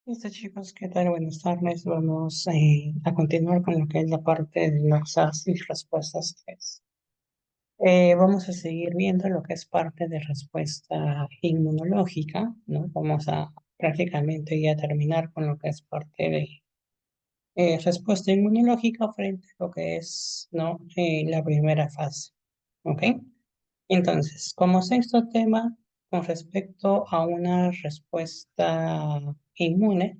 Listo, chicos, ¿qué tal? Buenas tardes. Vamos a continuar con lo que es la parte de las y respuestas 3. Vamos a seguir viendo lo que es parte de respuesta inmunológica, ¿no? Vamos a prácticamente ya terminar con lo que es parte de respuesta inmunológica frente a lo que es, ¿no? La primera fase, ¿ok? Entonces, como sexto tema, con respecto a una respuesta inmune,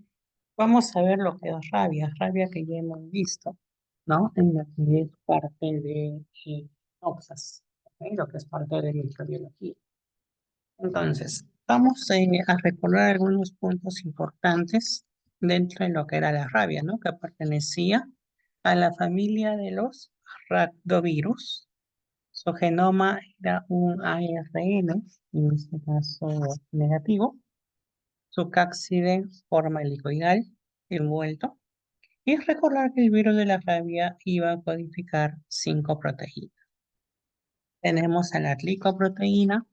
vamos a ver lo que es rabia, rabia que ya hemos visto, ¿no? En la que es parte de Oxas, ¿ok? Lo que es parte de microbiología. Entonces, vamos a recordar algunos puntos importantes dentro de lo que era la rabia, ¿no? Que pertenecía a la familia de los rhabdovirus. Su genoma era un ARN, en este caso negativo. Su cápside forma helicoidal, envuelto. Y recordar que el virus de la rabia iba a codificar 5 proteínas. Tenemos a la glicoproteína,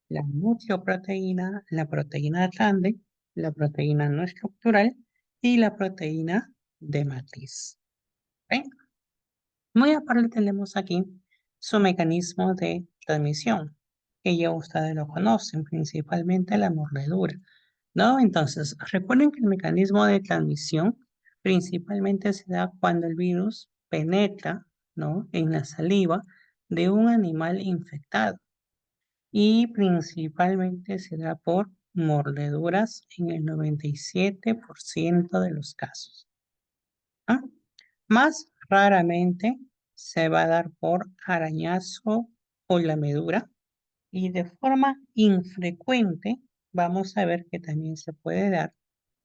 la nucleoproteína, la proteína grande, la proteína no estructural y la proteína de matriz. ¿Ok? Muy aparte tenemos aquí su mecanismo de transmisión, que ya ustedes lo conocen, principalmente la mordedura, ¿no? Entonces, recuerden que el mecanismo de transmisión principalmente se da cuando el virus penetra, ¿no? En la saliva de un animal infectado y principalmente se da por mordeduras en el 97% de los casos. ¿Ah? Más raramente se va a dar por arañazo o lamedura y de forma infrecuente vamos a ver que también se puede dar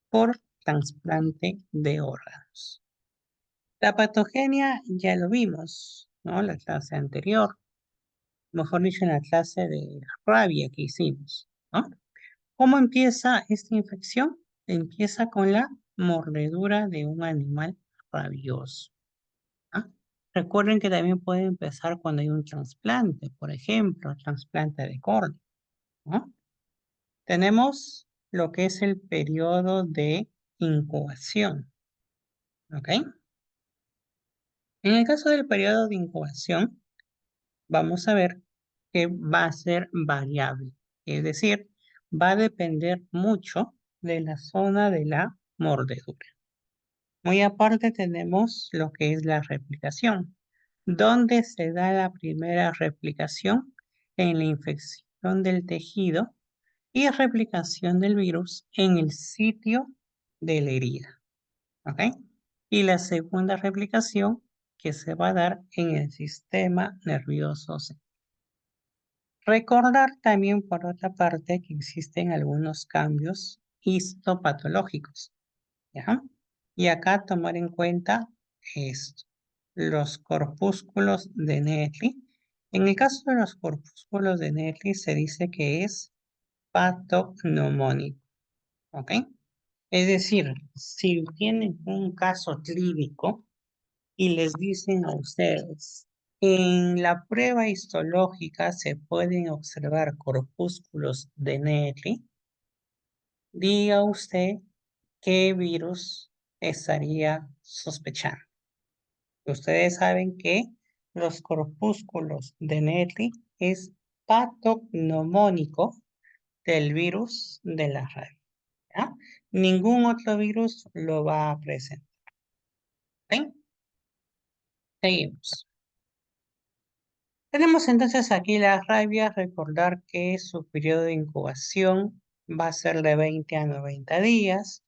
por trasplante de órganos. La patogenia ya lo vimos, ¿no? La clase anterior, mejor dicho, en la clase de rabia que hicimos, ¿no? ¿Cómo empieza esta infección? Empieza con la mordedura de un animal rabioso. ¿Ah? Recuerden que también puede empezar cuando hay un trasplante, por ejemplo, trasplante de córnea, ¿no? Tenemos lo que es el periodo de incubación, ¿ok? En el caso del periodo de incubación, vamos a ver que va a ser variable, es decir, va a depender mucho de la zona de la mordedura. Muy aparte tenemos lo que es la replicación. ¿Dónde se da la primera replicación? En la infección del tejido y replicación del virus en el sitio de la herida. ¿Ok? Y la segunda replicación que se va a dar en el sistema nervioso central. Recordar también, por otra parte, que existen algunos cambios histopatológicos. ¿Ya? Y acá tomar en cuenta esto, los corpúsculos de Netri. En el caso de los corpúsculos de Netri se dice que es patognomónico, ¿ok? Es decir, si tienen un caso clínico y les dicen a ustedes, en la prueba histológica se pueden observar corpúsculos de Netri, diga usted qué virus estaría sospechando. Ustedes saben que los corpúsculos de Netri es patognomónico del virus de la rabia, ¿ya? Ningún otro virus lo va a presentar. ¿Ok? Seguimos. Tenemos entonces aquí la rabia. Recordar que su periodo de incubación va a ser de 20 a 90 días.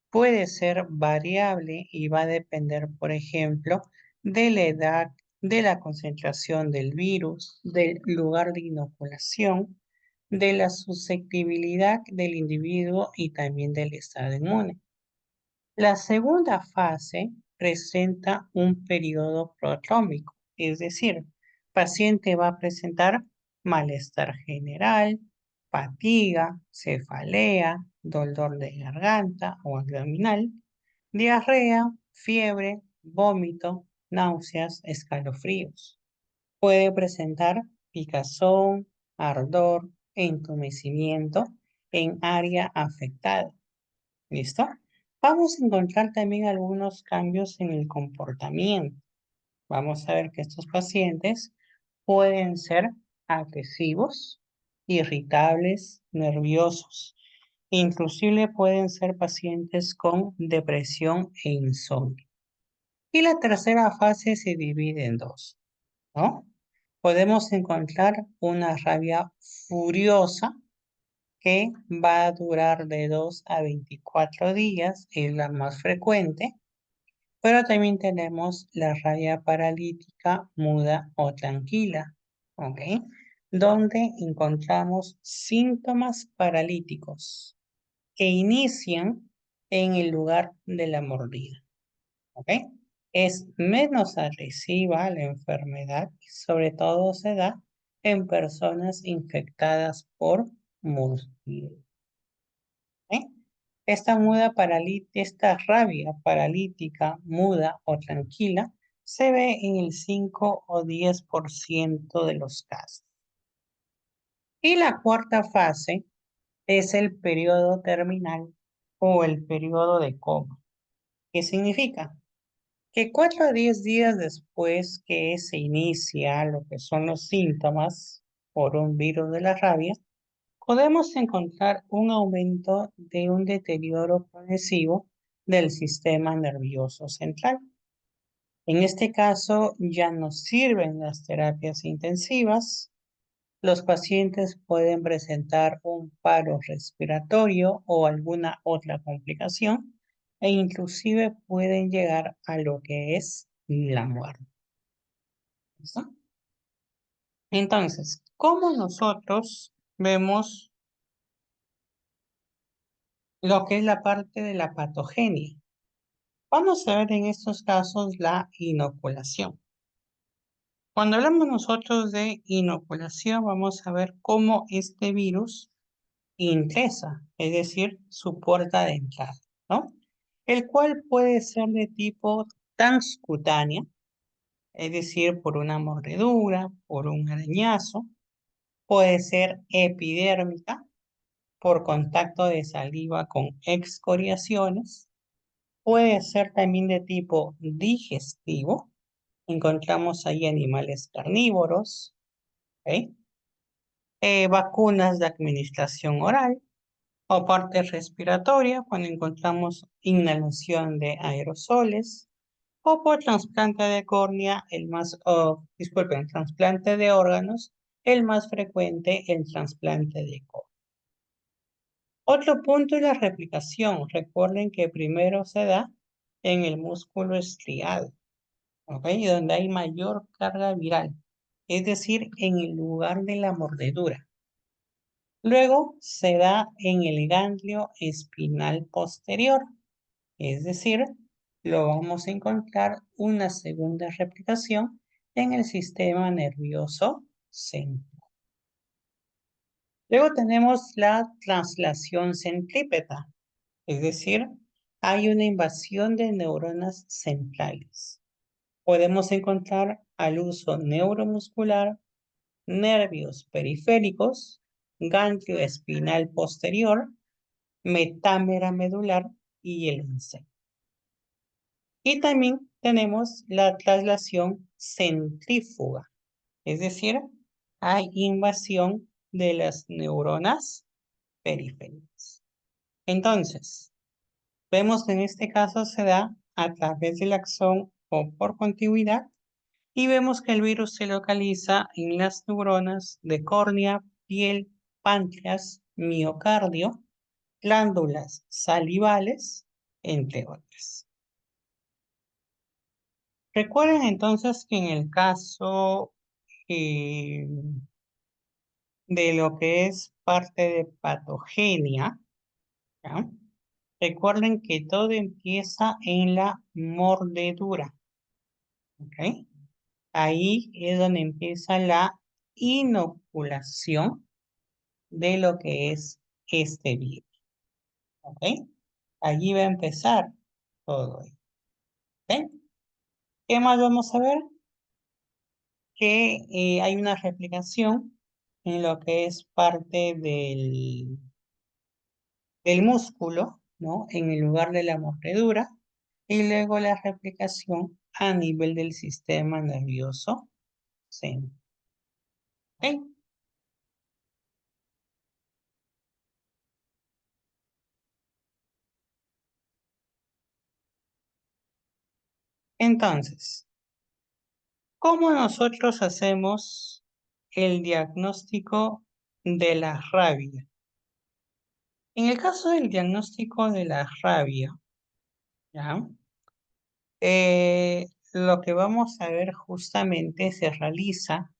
Puede ser variable y va a depender, por ejemplo, de la edad, de la concentración del virus, del lugar de inoculación, de la susceptibilidad del individuo y también del estado inmune. La segunda fase presenta un periodo prodrómico, es decir, paciente va a presentar malestar general, fatiga, cefalea, dolor de garganta o abdominal, diarrea, fiebre, vómito, náuseas, escalofríos. Puede presentar picazón, ardor, entumecimiento en área afectada. ¿Listo? Vamos a encontrar también algunos cambios en el comportamiento. Vamos a ver que estos pacientes pueden ser agresivos, irritables, nerviosos. Inclusive pueden ser pacientes con depresión e insomnio. Y la tercera fase se divide en dos, ¿no? Podemos encontrar una rabia furiosa que va a durar de 2 a 24 días, es la más frecuente, pero también tenemos la rabia paralítica, muda o tranquila, ¿ok? Donde encontramos síntomas paralíticos que inician en el lugar de la mordida, ¿ok? Es menos agresiva la enfermedad y sobre todo se da en personas infectadas por mosquitos. ¿Eh? Esta rabia paralítica, muda o tranquila se ve en el 5 o 10% de los casos. Y la cuarta fase es el periodo terminal o el periodo de coma. ¿Qué significa? Que 4 a 10 días después que se inicia lo que son los síntomas por un virus de la rabia, podemos encontrar un aumento de un deterioro progresivo del sistema nervioso central. En este caso, ya no sirven las terapias intensivas. Los pacientes pueden presentar un paro respiratorio o alguna otra complicación e inclusive pueden llegar a lo que es la muerte. ¿Listo? Entonces, ¿cómo nosotros vemos lo que es la parte de la patogenia? Vamos a ver en estos casos la inoculación. Cuando hablamos nosotros de inoculación, vamos a ver cómo este virus ingresa, es decir, su puerta de entrada, ¿no? El cual puede ser de tipo transcutánea, es decir, por una mordedura, por un arañazo, puede ser epidérmica, por contacto de saliva con excoriaciones, puede ser también de tipo digestivo. Encontramos ahí animales carnívoros, ¿ok? Vacunas de administración oral o parte respiratoria cuando encontramos inhalación de aerosoles o por trasplante de córnea, disculpen, trasplante de órganos, el más frecuente, el trasplante de córnea. Otro punto es la replicación. Recuerden que primero se da en el músculo estriado, ¿ok? Y donde hay mayor carga viral, es decir, en el lugar de la mordedura. Luego se da en el ganglio espinal posterior, es decir, lo vamos a encontrar una segunda replicación en el sistema nervioso central. Luego tenemos la translación centrípeta, es decir, hay una invasión de neuronas centrales. Podemos encontrar al uso neuromuscular, nervios periféricos, ganglio espinal posterior, metámera medular y el encéfalo. Y también tenemos la traslación centrífuga, es decir, hay invasión de las neuronas periféricas. Entonces, vemos que en este caso se da a través del axón o por contigüidad y vemos que el virus se localiza en las neuronas de córnea, piel, páncreas, miocardio, glándulas salivales, entre otras. Recuerden entonces que en el caso eh, de lo que es parte de patogenia, ¿ya? Recuerden que todo empieza en la mordedura, ¿ok? Ahí es donde empieza la inoculación de lo que es este virus, ¿ok? Allí va a empezar todo, ¿ok? ¿Qué más vamos a ver? Que hay una replicación en lo que es parte del músculo, ¿no? En el lugar de la mordedura y luego la replicación a nivel del sistema nervioso central. ¿Ok? Entonces, ¿cómo nosotros hacemos el diagnóstico de la rabia? En el caso del diagnóstico de la rabia, ¿ya? Lo que vamos a ver justamente se realiza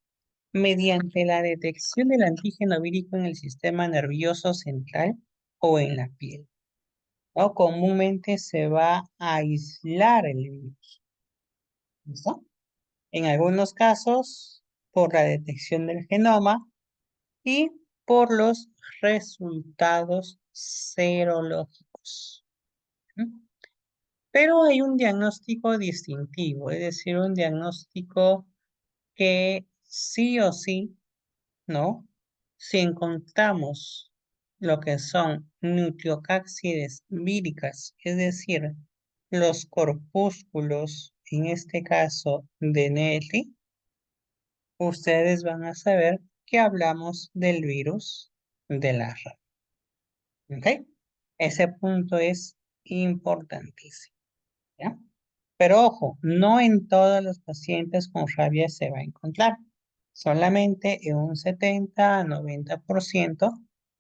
mediante la detección del antígeno vírico en el sistema nervioso central o en la piel, ¿no? Comúnmente se va a aislar el virus, ¿listo? En algunos casos, por la detección del genoma y por los resultados serológicos. ¿Mm? Pero hay un diagnóstico distintivo, es decir, un diagnóstico que sí o sí, ¿no? Si encontramos lo que son nucleocápsides víricas, es decir, los corpúsculos, en este caso de Nelly, ustedes van a saber que hablamos del virus de la rabia. ¿Ok? Ese punto es importantísimo, ¿ya? Pero ojo, no en todos los pacientes con rabia se va a encontrar, solamente en un 70 a 90%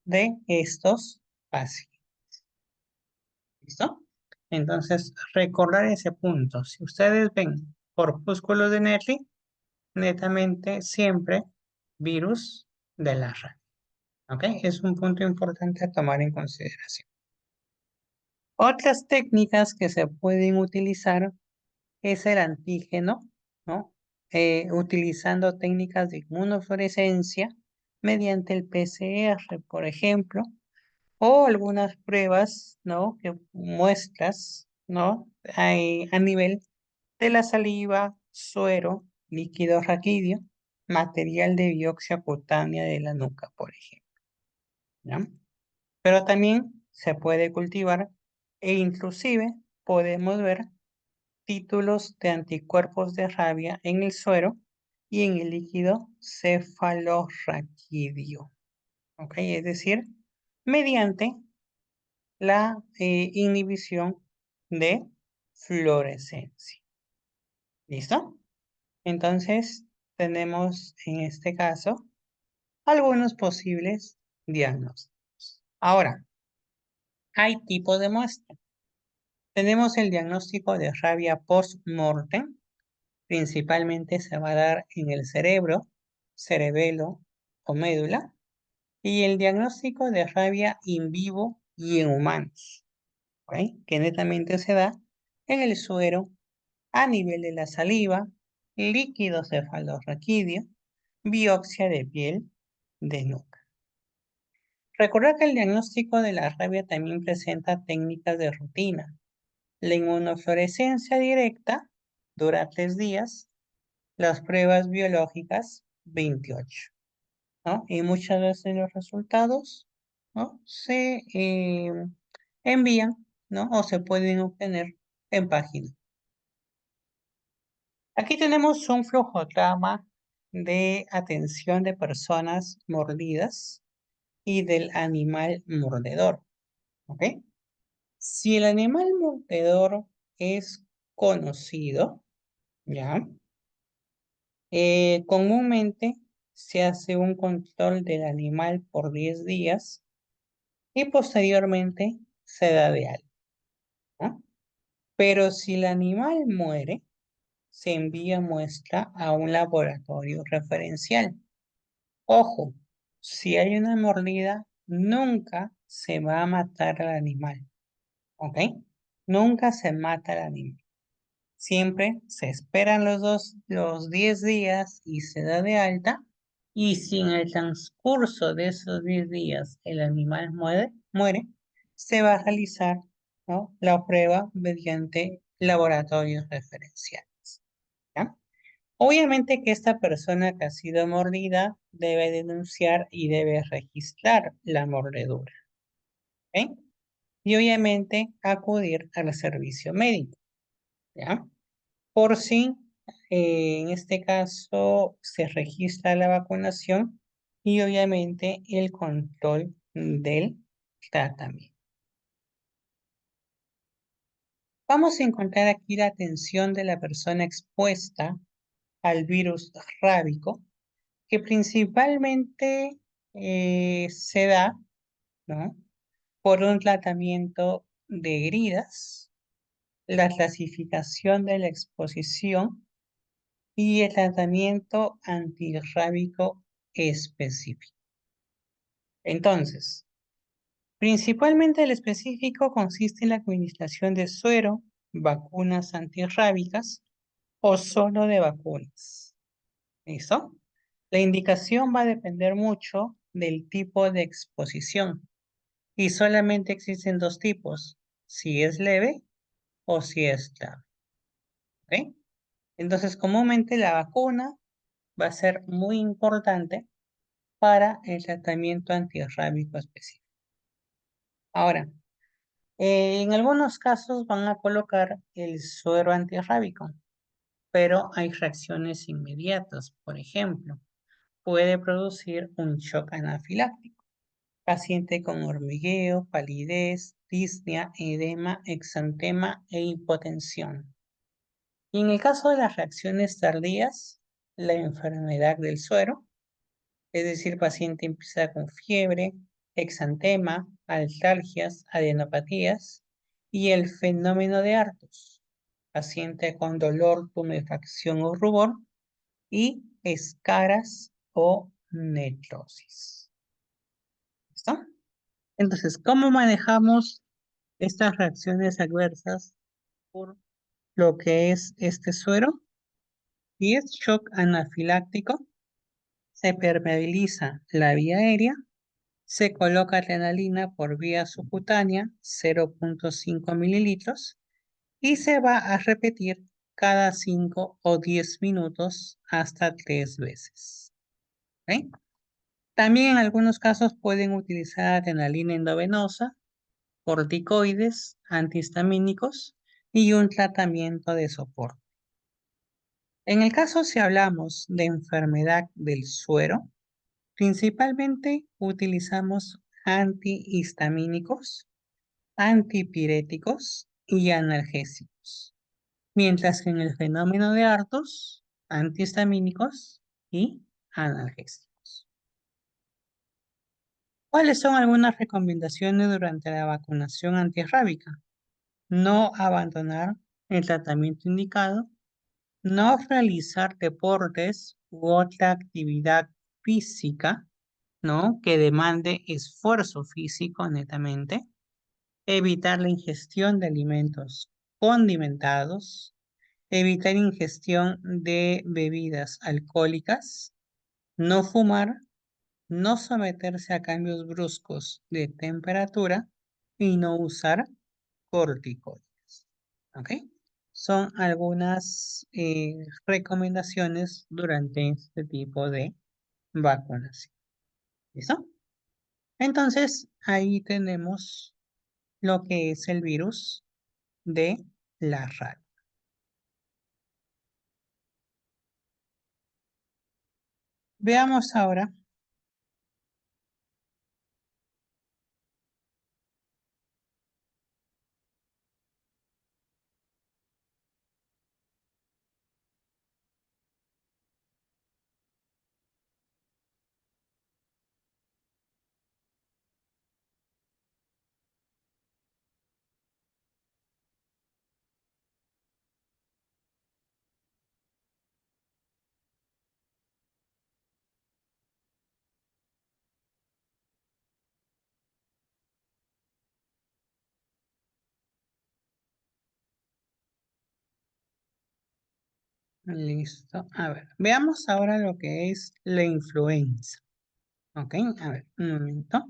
de estos pacientes. ¿Listo? Entonces, recordar ese punto. Si ustedes ven corpúsculos de Netri, netamente siempre virus de la rabia. ¿Ok? Es un punto importante a tomar en consideración. Otras técnicas que se pueden utilizar es el antígeno, ¿no? Utilizando técnicas de inmunofluorescencia mediante el PCR, por ejemplo, o algunas pruebas, ¿no? Que muestras, ¿no? A nivel de la saliva, suero, líquido raquídeo, material de biopsia cutánea de la nuca, por ejemplo, ¿ya? Pero también se puede cultivar e inclusive podemos ver títulos de anticuerpos de rabia en el suero y en el líquido cefalorraquídeo. ¿Ok? Es decir, mediante la inhibición de fluorescencia. ¿Listo? Entonces, tenemos en este caso algunos posibles diagnósticos. Ahora, hay tipos de muestra. Tenemos el diagnóstico de rabia post-mortem. Principalmente se va a dar en el cerebro, cerebelo o médula, y el diagnóstico de rabia in vivo y en humanos, ¿ok? Que netamente se da en el suero, a nivel de la saliva, líquido cefalorraquídeo, biopsia de piel de nuca. Recordar que el diagnóstico de la rabia también presenta técnicas de rutina. La inmunofluorescencia directa dura 3 días, las pruebas biológicas 28, ¿no? Y muchas veces los resultados, ¿no? Se envían, ¿no? O se pueden obtener en página. Aquí tenemos un flujograma de atención de personas mordidas y del animal mordedor, ¿ok? Si el animal mordedor es conocido, ¿ya? Comúnmente se hace un control del animal por 10 días y posteriormente se da de alta, ¿no? Pero si el animal muere, se envía muestra a un laboratorio referencial. Ojo, si hay una mordida, nunca se va a matar al animal, ¿ok? Nunca se mata al animal. Siempre se esperan los 10 días y se da de alta. Y si en el transcurso de esos 10 días el animal muere, se va a realizar, ¿no? La prueba mediante laboratorios referenciales, ¿ya? Obviamente que esta persona que ha sido mordida debe denunciar y debe registrar la mordedura, ¿ok? y obviamente acudir al servicio médico, ¿ya? Por si en este caso se registra la vacunación y obviamente el control del tratamiento. Vamos a encontrar aquí la atención de la persona expuesta al virus rábico, que principalmente se da, ¿no?, por un tratamiento de heridas, la clasificación de la exposición y el tratamiento antirrábico específico. Entonces, principalmente el específico consiste en la administración de suero, vacunas antirrábicas o solo de vacunas. ¿Listo? La indicación va a depender mucho del tipo de exposición y solamente existen dos tipos, si es leve o si es grave. ¿Ok? Entonces, comúnmente la vacuna va a ser muy importante para el tratamiento antirrábico específico. Ahora, en algunos casos van a colocar el suero antirrábico, pero hay reacciones inmediatas. Por ejemplo, puede producir un shock anafiláctico. Paciente con hormigueo, palidez, disnea, edema, exantema e hipotensión. Y en el caso de las reacciones tardías, la enfermedad del suero, es decir, paciente empieza con fiebre, exantema, altalgias, adenopatías y el fenómeno de Artus, paciente con dolor, tumefacción o rubor y escaras o necrosis. ¿Listo? Entonces, ¿cómo manejamos estas reacciones adversas por lo que es este suero? Y es shock anafiláctico, se permeabiliza la vía aérea, se coloca adrenalina por vía subcutánea, 0,5 mililitros, y se va a repetir cada 5 o 10 minutos hasta 3 veces. ¿Ok? También en algunos casos pueden utilizar adrenalina endovenosa, corticoides, antihistamínicos y un tratamiento de soporte. En el caso si hablamos de enfermedad del suero, principalmente utilizamos antihistamínicos, antipiréticos y analgésicos, mientras que en el fenómeno de Artus, antihistamínicos y analgésicos. ¿Cuáles son algunas recomendaciones durante la vacunación antirrábica? No abandonar el tratamiento indicado, no realizar deportes u otra actividad física, ¿no?, que demande esfuerzo físico netamente, evitar la ingestión de alimentos condimentados, evitar ingestión de bebidas alcohólicas, no fumar, no someterse a cambios bruscos de temperatura y no usar corticoides. ¿Ok? Son algunas recomendaciones durante este tipo de vacunación. ¿Listo? Entonces, ahí tenemos lo que es el virus de la rabia. Veamos ahora listo. A ver, veamos ahora lo que es la influenza. Ok, a ver, un momento.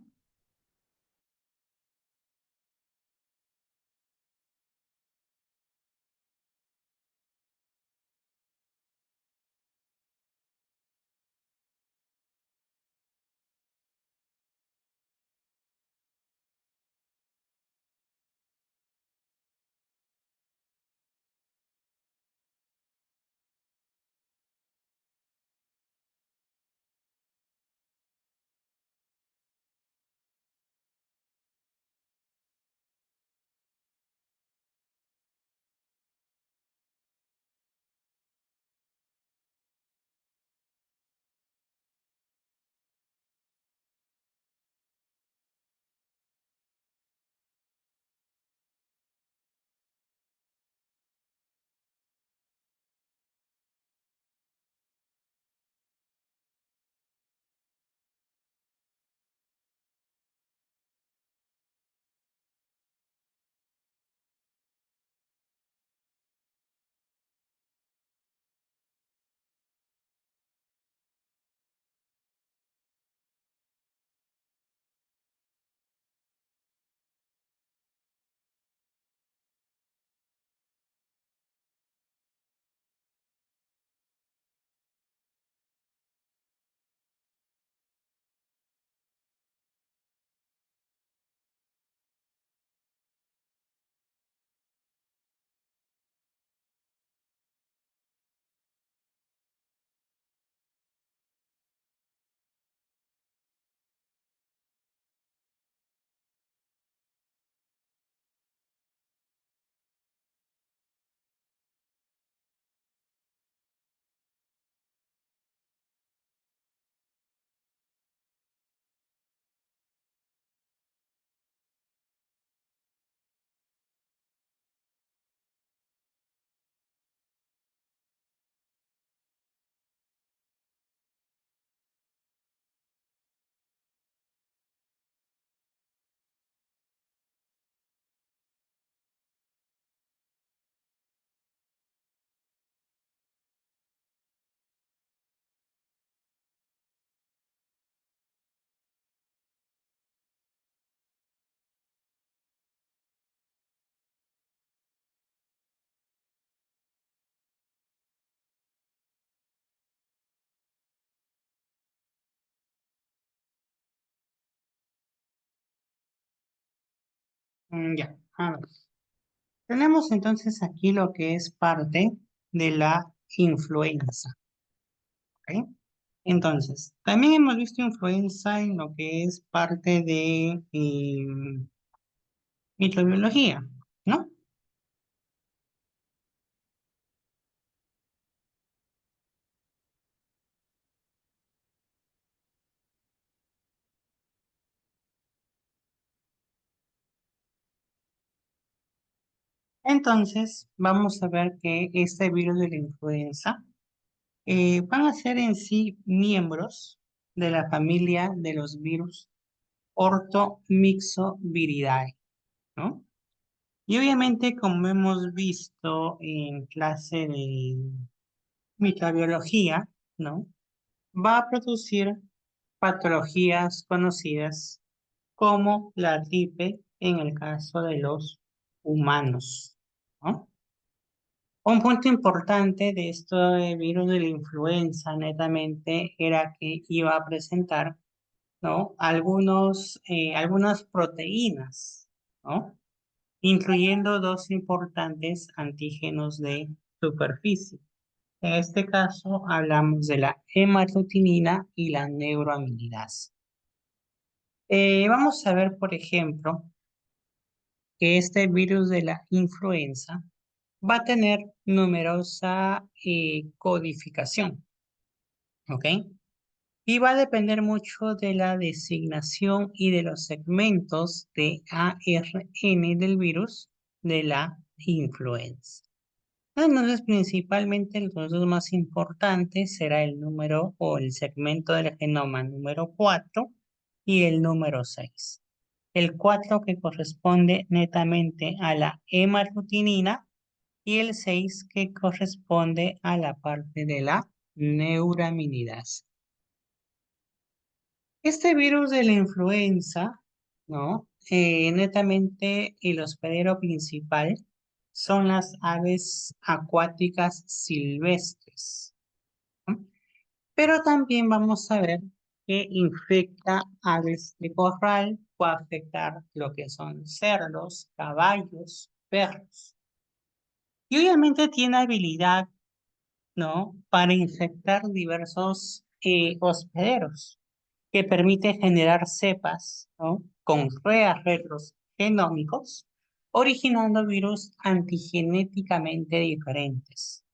Ya, a ver. Tenemos entonces aquí lo que es parte de la influenza, ¿ok? Entonces, también hemos visto influenza en lo que es parte de microbiología, ¿no? Entonces, vamos a ver que este virus de la influenza van a ser en sí miembros de la familia de los virus Orthomyxoviridae, ¿no? Y obviamente, como hemos visto en clase de microbiología, ¿no? Va a producir patologías conocidas como la gripe en el caso de los humanos, ¿no? Un punto importante de esto del virus de la influenza, netamente, era que iba a presentar, ¿no? Algunas proteínas, ¿no? Incluyendo dos importantes antígenos de superficie. En este caso, hablamos de la hemaglutinina y la neuroamilasa. Vamos a ver, por ejemplo, que este virus de la influenza va a tener numerosa codificación, ¿ok? Y va a depender mucho de la designación y de los segmentos de ARN del virus de la influenza. Entonces, principalmente los dos más importantes será el número o el segmento del genoma número 4 y el número 6. El 4 que corresponde netamente a la hemaglutinina y el 6 que corresponde a la parte de la neuraminidasa. Este virus de la influenza, ¿no? Netamente el hospedero principal son las aves acuáticas silvestres, ¿no? Pero también vamos a ver que infecta aves de corral, puede afectar lo que son cerdos, caballos, perros. Y obviamente tiene habilidad, ¿no? Para infectar diversos hospederos, que permite generar cepas, ¿no? Con rearreglos genómicos, originando virus antigenéticamente diferentes,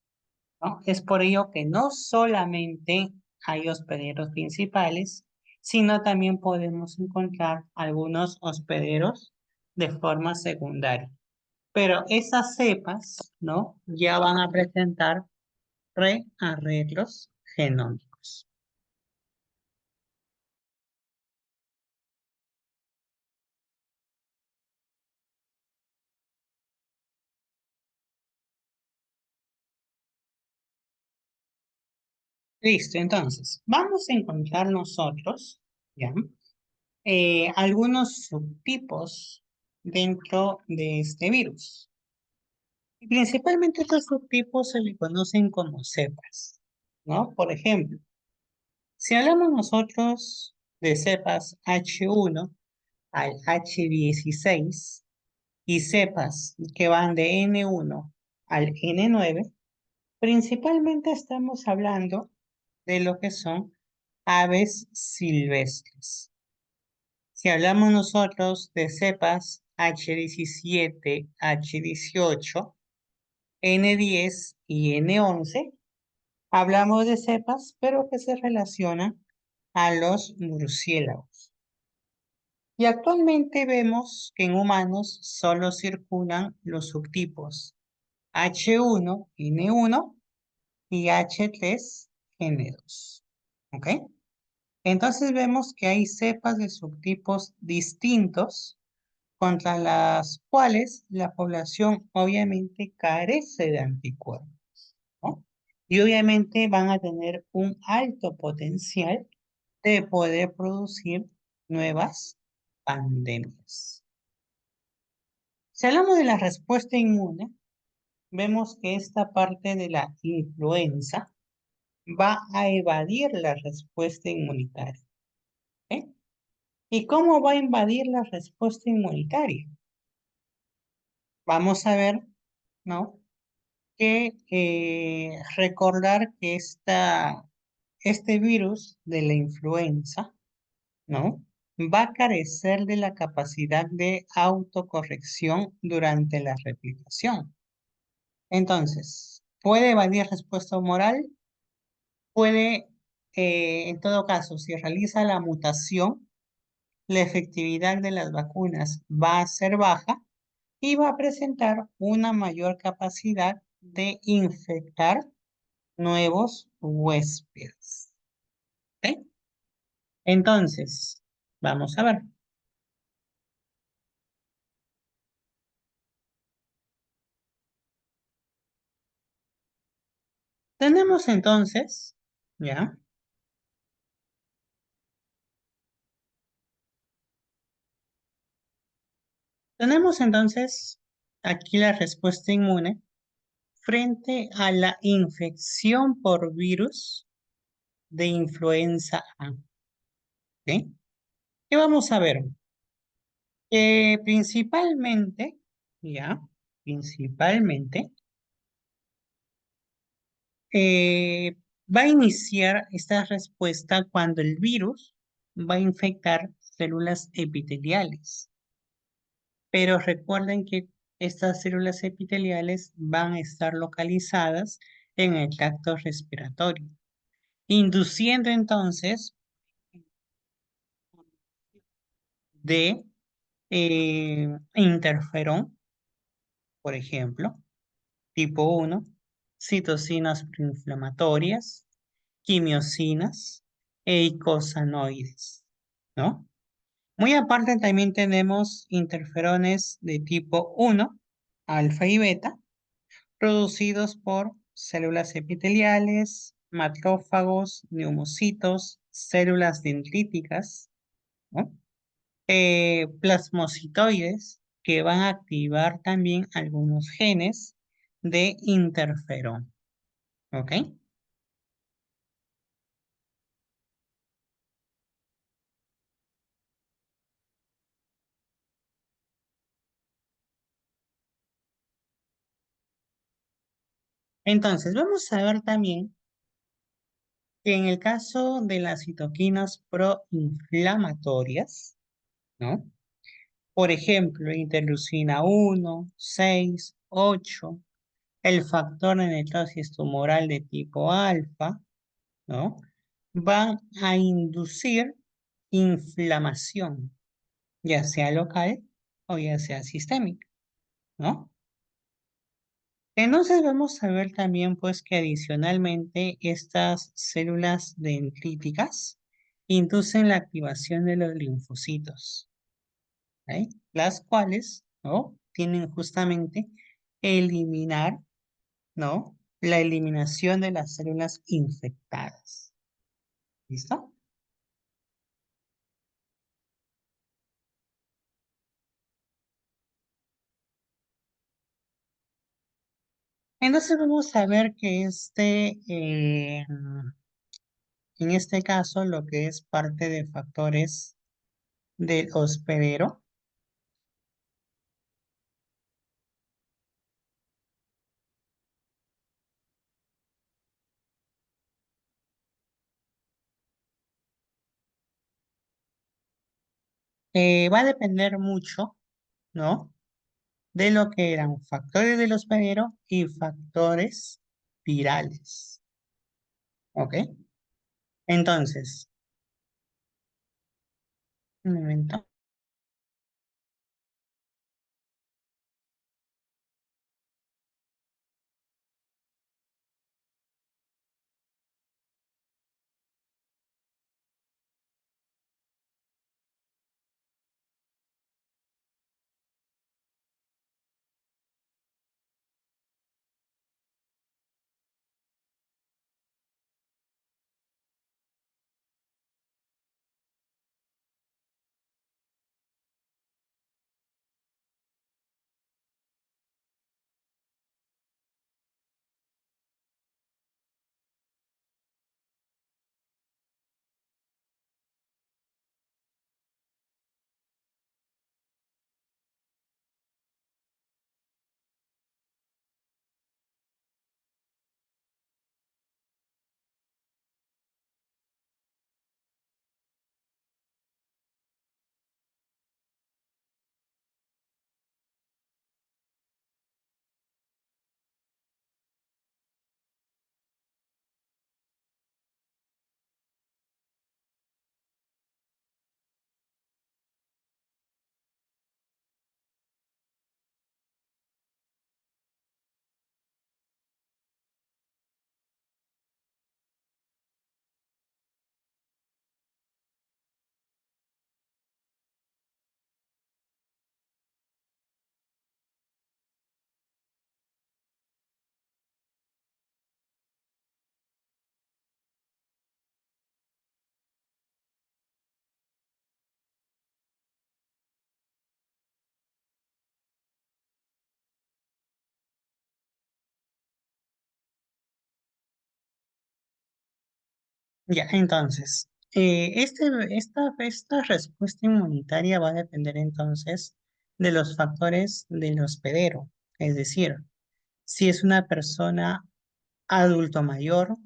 ¿no? Es por ello que no solamente hay hospederos principales, sino también podemos encontrar algunos hospederos de forma secundaria. Pero esas cepas, ¿no? Ya van a presentar rearreglos genómicos. Listo, entonces, vamos a encontrar nosotros, ¿ya? Algunos subtipos dentro de este virus. Y principalmente estos subtipos se le conocen como cepas, ¿no? Por ejemplo, si hablamos nosotros de cepas H1 al H16 y cepas que van de N1 al N9, principalmente estamos hablando de lo que son aves silvestres. Si hablamos nosotros de cepas H17, H18, N10 y N11, hablamos de cepas, pero que se relacionan a los murciélagos. Y actualmente vemos que en humanos solo circulan los subtipos H1, N1 y H3, N2. ¿Ok? Entonces vemos que hay cepas de subtipos distintos contra las cuales la población obviamente carece de anticuerpos, ¿no? Y obviamente van a tener un alto potencial de poder producir nuevas pandemias. Si hablamos de la respuesta inmune, vemos que esta parte de la influenza va a evadir la respuesta inmunitaria. ¿Eh? ¿Y cómo va a invadir la respuesta inmunitaria? Vamos a ver, ¿no? Que recordar que este virus de la influenza, ¿no? Va a carecer de la capacidad de autocorrección durante la replicación. Entonces, puede evadir respuesta humoral, puede, en todo caso, si realiza la mutación, la efectividad de las vacunas va a ser baja y va a presentar una mayor capacidad de infectar nuevos huéspedes. ¿Ok? Entonces, vamos a ver. Tenemos entonces, ¿ya? Tenemos entonces aquí la respuesta inmune frente a la infección por virus de influenza A. ¿Ok? Y vamos a ver, principalmente, ¿ya? Principalmente, eh, va a iniciar esta respuesta cuando el virus va a infectar células epiteliales. Pero recuerden que estas células epiteliales van a estar localizadas en el tracto respiratorio, induciendo entonces de interferón, por ejemplo, tipo 1, citocinas proinflamatorias, quimiosinas e icosanoides, ¿no? Muy aparte también tenemos interferones de tipo 1, alfa y beta, producidos por células epiteliales, macrófagos, neumocitos, células dendríticas, ¿no? Plasmocitoides que van a activar también algunos genes de interferón. ¿Ok? Entonces, vamos a ver también que en el caso de las citoquinas proinflamatorias, ¿no? Por ejemplo, interleucina 1, 6, 8, el factor de necrosis tumoral de tipo alfa, ¿no? Van a inducir inflamación, ya sea local o ya sea sistémica, ¿no? Entonces vamos a ver también pues que adicionalmente estas células dendríticas inducen la activación de los linfocitos, ¿ok? Las cuales, ¿no? Tienen justamente eliminar, ¿no? La eliminación de las células infectadas. ¿Listo? Entonces vamos a ver que en este caso, lo que es parte de factores del hospedero, va a depender mucho, ¿no? De lo que eran factores del hospedero y factores virales, ¿ok? Entonces, un momento. Ya, entonces, esta respuesta inmunitaria va a depender entonces de los factores del hospedero, es decir, si es una persona adulto mayor,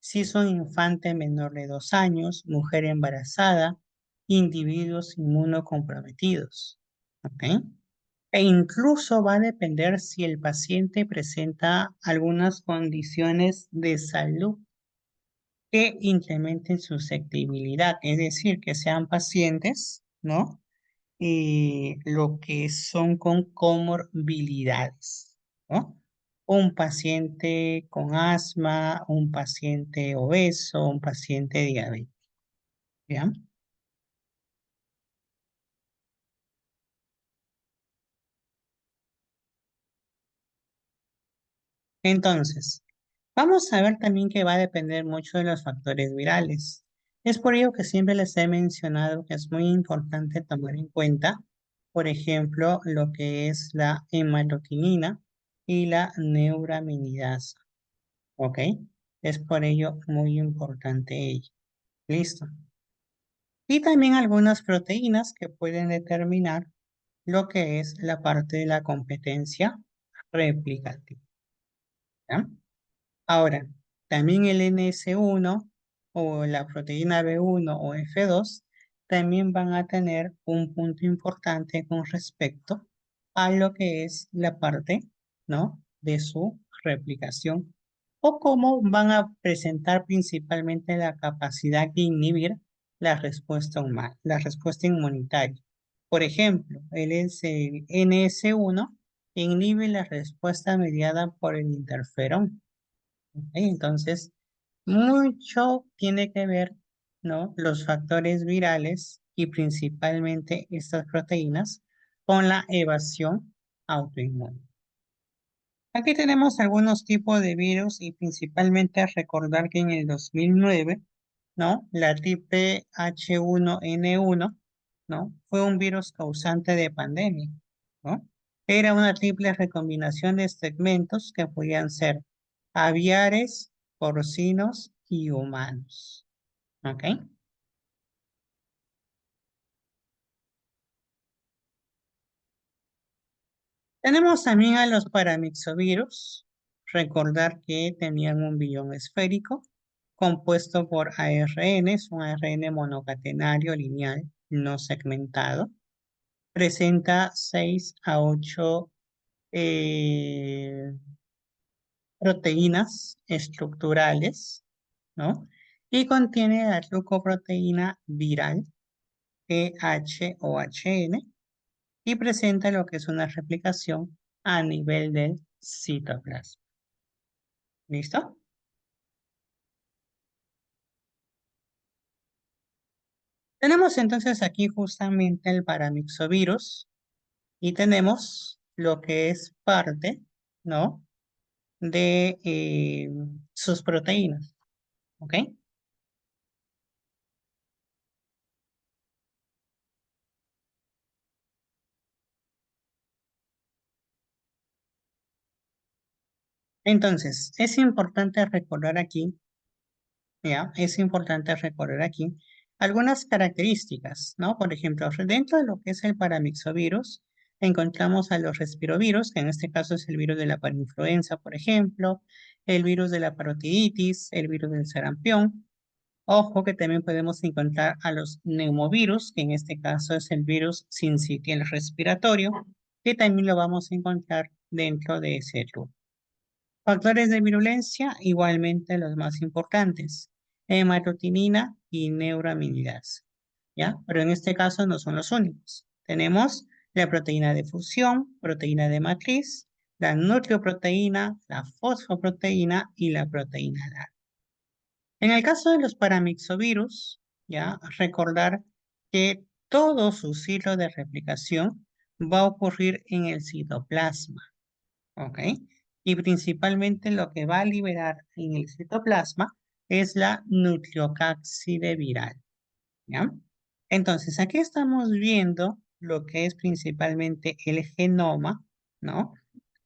si es un infante menor de 2 años, mujer embarazada, individuos inmunocomprometidos, ¿ok? E incluso va a depender si el paciente presenta algunas condiciones de salud que incrementen susceptibilidad, es decir, que sean pacientes, ¿no? Y lo que son con comorbilidades, ¿no? Un paciente con asma, un paciente obeso, un paciente diabético, ¿ya? Entonces, vamos a ver también que va a depender mucho de los factores virales. Es por ello que siempre les he mencionado que es muy importante tomar en cuenta, por ejemplo, lo que es la hemaglutinina y la neuraminidasa, ¿ok? Es por ello muy importante ello. Listo. Y también algunas proteínas que pueden determinar lo que es la parte de la competencia replicativa, ¿ya? Ahora, también el NS1 o la proteína B1 o F2 también van a tener un punto importante con respecto a lo que es la parte, ¿no? De su replicación o cómo van a presentar principalmente la capacidad de inhibir la respuesta humana, la respuesta inmunitaria. Por ejemplo, el NS1 inhibe la respuesta mediada por el interferón. ¿Ok? Entonces, mucho tiene que ver, ¿no? Los factores virales y principalmente estas proteínas con la evasión autoinmune. Aquí tenemos algunos tipos de virus y principalmente recordar que en el 2009, ¿no? La triple H1N1, ¿no? Fue un virus causante de pandemia, ¿no? Era una triple recombinación de segmentos que podían ser aviares, porcinos y humanos, ¿ok? Tenemos también a los paramixovirus. Recordar que tenían un villón esférico compuesto por ARN, es un ARN monocatenario lineal no segmentado. Presenta 6 a 8 eh, proteínas estructurales, ¿no? Y contiene la glucoproteína viral, EH o HN, y presenta lo que es una replicación a nivel del citoplasma. ¿Listo? Tenemos entonces aquí justamente el paramixovirus y tenemos lo que es parte, ¿no? De sus proteínas, ¿ok? Entonces, es importante recordar aquí, ¿ya? Es importante recordar aquí algunas características, ¿no? Por ejemplo, dentro de lo que es el paramixovirus, encontramos a los respirovirus, que en este caso es el virus de la parainfluenza, por ejemplo, el virus de la parotiditis, el virus del sarampión. Ojo que también podemos encontrar a los neumovirus, que en este caso es el virus sincitial respiratorio, que también lo vamos a encontrar dentro de ese grupo. Factores de virulencia, igualmente los más importantes, hemaglutinina y neuraminidasa, ¿ya? Pero en este caso no son los únicos. Tenemos la proteína de fusión, proteína de matriz, la nucleoproteína, la fosfoproteína y la proteína LAR. En el caso de los paramixovirus, ya recordar que todo su ciclo de replicación va a ocurrir en el citoplasma, ¿ok? Y principalmente lo que va a liberar en el citoplasma es la nucleocápside viral, ¿ya? Entonces, aquí estamos viendo lo que es principalmente el genoma, ¿no?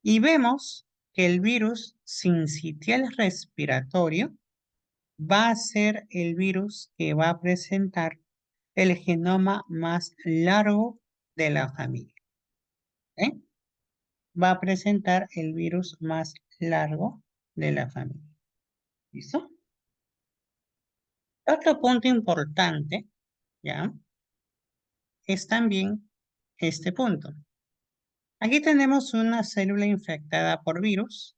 Y vemos que el virus sincitial respiratorio va a ser el virus que va a presentar el genoma más largo de la familia. ¿Ok? Va a presentar el virus más largo de la familia. ¿Listo? Otro punto importante, ¿ya? Es también este punto. Aquí tenemos una célula infectada por virus,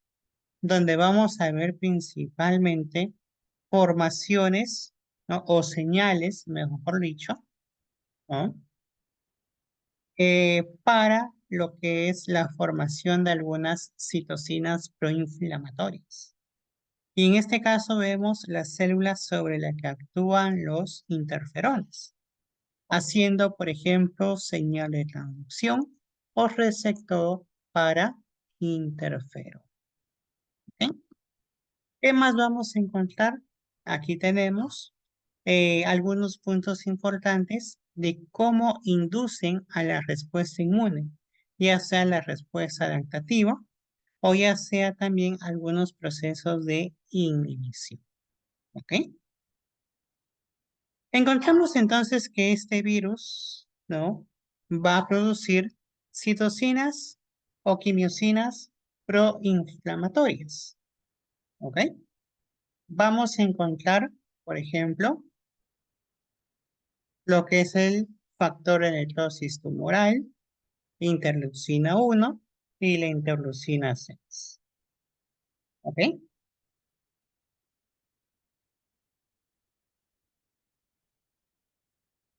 donde vamos a ver principalmente formaciones, ¿no? O señales, mejor dicho, ¿no? Para lo que es la formación de algunas citocinas proinflamatorias. Y en este caso vemos las células sobre las que actúan los interferones, haciendo, por ejemplo, señal de transducción o receptor para interferón. ¿Ok? ¿Qué más vamos a encontrar? Aquí tenemos algunos puntos importantes de cómo inducen a la respuesta inmune, ya sea la respuesta adaptativa o ya sea también algunos procesos de inhibición. ¿Ok? Encontramos entonces que este virus, ¿no? Va a producir citocinas o quimiosinas proinflamatorias. ¿Ok? Vamos a encontrar, por ejemplo, lo que es el factor de necrosis tumoral, interleucina 1 y la interleucina 6. ¿Ok?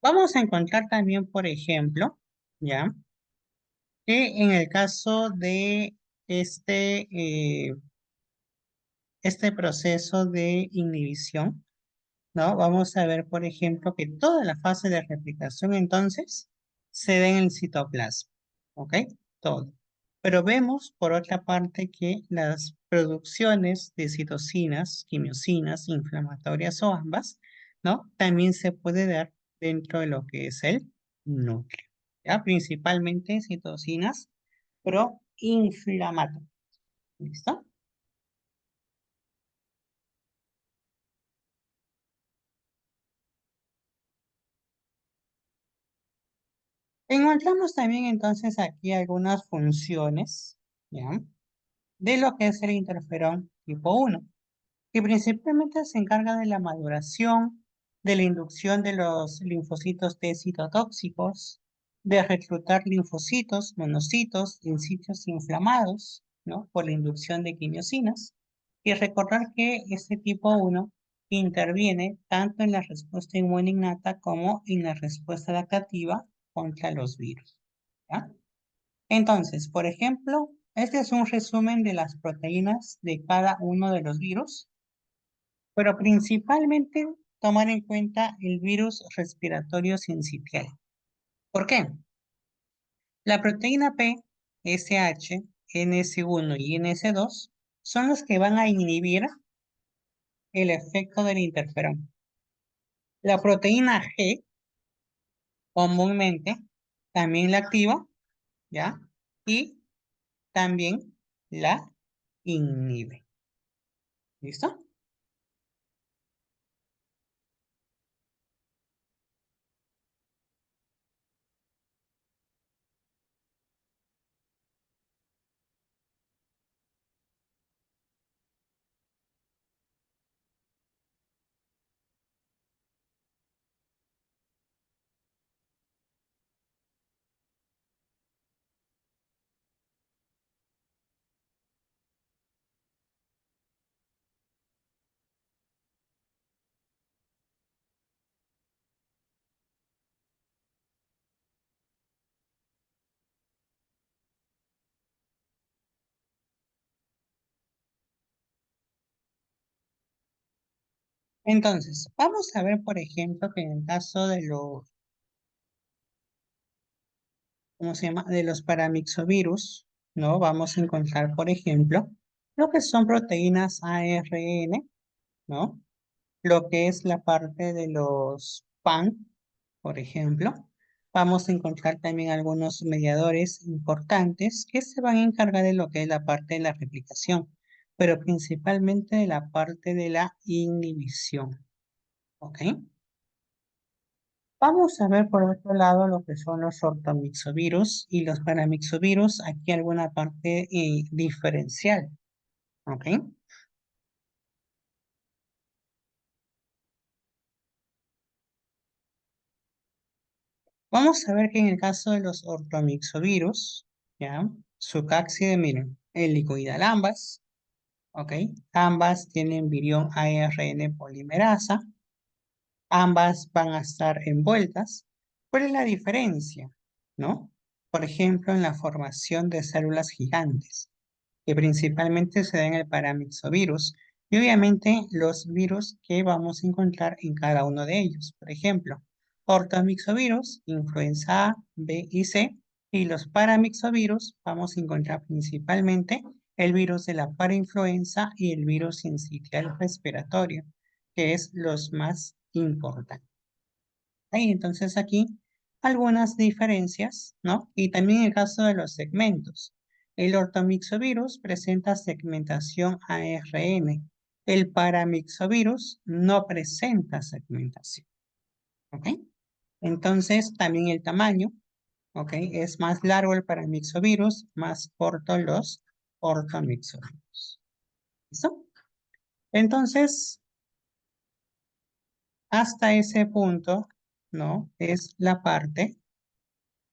Vamos a encontrar también, por ejemplo, ¿ya? Que en el caso de este, este proceso de inhibición, ¿no? Vamos a ver, por ejemplo, que toda la fase de replicación entonces se da en el citoplasma, ¿ok? Todo. Pero vemos, por otra parte, que las producciones de citocinas, quimiosinas, inflamatorias o ambas, ¿no? También se puede dar dentro de lo que es el núcleo, ¿ya? Principalmente citocinas proinflamatorias. ¿Listo? Encontramos también entonces aquí algunas funciones, ¿ya? De lo que es el interferón tipo 1, que principalmente se encarga de la maduración, de la inducción de los linfocitos T citotóxicos, de reclutar linfocitos, monocitos en sitios inflamados, ¿no? Por la inducción de quimiosinas. Y recordar que este tipo 1 interviene tanto en la respuesta inmune innata como en la respuesta adaptativa contra los virus, ¿ya? Entonces, por ejemplo, este es un resumen de las proteínas de cada uno de los virus, pero principalmente tomar en cuenta el virus respiratorio sincitial. ¿Por qué? La proteína P, SH, NS1 y NS2 son los que van a inhibir el efecto del interferón. La proteína G, comúnmente, también la activa, ¿ya? Y también la inhibe. ¿Listo? Entonces, vamos a ver, por ejemplo, que en el caso de los, ¿cómo se llama? De los paramixovirus, ¿no? Vamos a encontrar, por ejemplo, lo que son proteínas ARN, ¿no? Lo que es la parte de los PAN, por ejemplo. Vamos a encontrar también algunos mediadores importantes que se van a encargar de lo que es la parte de la replicación. pero principalmente de la parte de la inhibición. ¿Ok? Vamos a ver por otro lado lo que son los ortomixovirus y los paramixovirus. Aquí alguna parte diferencial. ¿Ok? Vamos a ver que en el caso de los ortomixovirus, ¿ya? Su cápside, miren, helicoidal ambas, ¿ok? Ambas tienen virión ARN polimerasa, ambas van a estar envueltas. ¿Cuál es la diferencia? ¿No? Por ejemplo, en la formación de células gigantes, que principalmente se da en el paramixovirus, y obviamente los virus que vamos a encontrar en cada uno de ellos. Por ejemplo, ortomixovirus, influenza A, B y C, y los paramixovirus vamos a encontrar principalmente el virus de la parainfluenza y el virus sincitial respiratorio, que es los más importantes. Hay entonces aquí algunas diferencias, ¿no? Y también en el caso de los segmentos. El ortomixovirus presenta segmentación ARN. El paramixovirus no presenta segmentación, ¿ok? Entonces también el tamaño, ¿ok? Es más largo el paramixovirus, más corto los ortomixovirus. ¿Listo? Entonces, hasta ese punto, ¿no? Es la parte